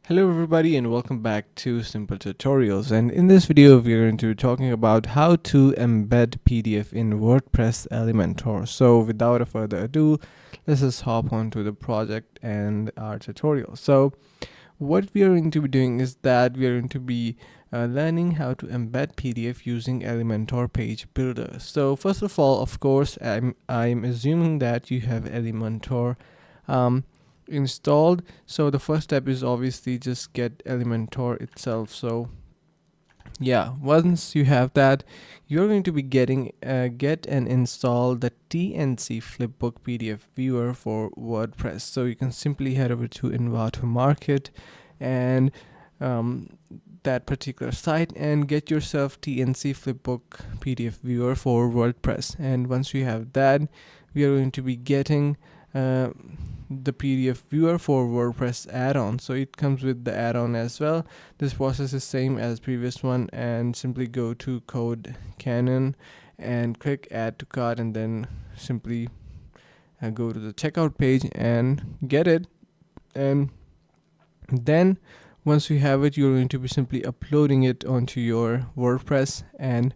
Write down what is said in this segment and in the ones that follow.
Hello everybody and welcome back to Simple Tutorials, and in this video we are going to be talking about how to embed PDF in WordPress Elementor. So without a further ado, let's just hop onto the project and our tutorial. So what we are going to be doing is that we are going to be learning how to embed PDF using Elementor Page Builder. So first of all, of course, I'm assuming that you have Elementor installed. So the first step is obviously just get Elementor itself. So yeah, once you have that, you're going to be getting get and install the TNC Flipbook PDF viewer for WordPress. So you can simply head over to Envato Market and that particular site and get yourself TNC Flipbook PDF viewer for WordPress. And once you have that, we are going to be getting the PDF viewer for WordPress add-on. So it comes with the add-on as well. This process is same as previous one, and simply go to Code Canon and click add to cart, and then simply go to the checkout page and get it. And then once you have it, you're going to be simply uploading it onto your WordPress, and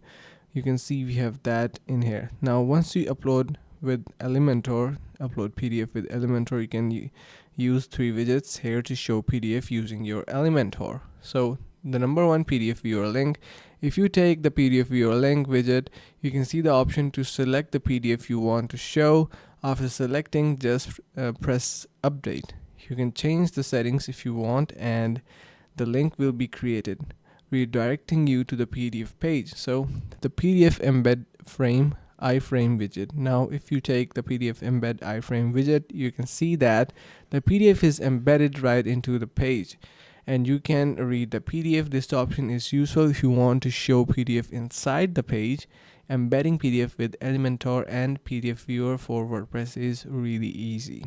you can see we have that in here. Now once you upload with Elementor, upload PDF with Elementor, you can use 3 widgets here to show PDF using your Elementor. So the number one, PDF viewer link. If you take the PDF viewer link widget, you can see the option to select the PDF you want to show. After selecting, just press update. You can change the settings if you want, and the link will be created, redirecting you to the PDF page. So the PDF embed frame iframe widget. Now if you take the PDF embed iframe widget, you can see that the PDF is embedded right into the page, and you can read the PDF. This option is useful if you want to show PDF inside the page. Embedding PDF with Elementor and PDF viewer for WordPress is really easy.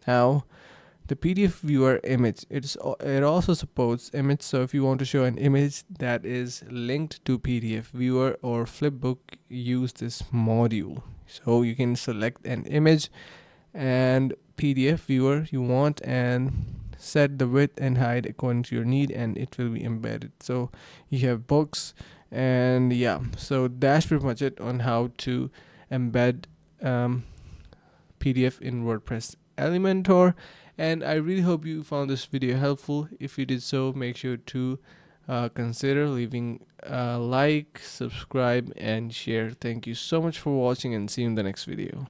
Now the PDF viewer image, it also supports image. So if you want to show an image that is linked to PDF viewer or Flipbook, use this module. So you can select an image and PDF viewer you want and set the width and height according to your need, and it will be embedded. So you have books, and yeah, so that's pretty much it on how to embed PDF in WordPress Elementor. And I really hope you found this video helpful. If you did so, make sure to consider leaving a like, subscribe, and share. Thank you so much for watching, and see you in the next video.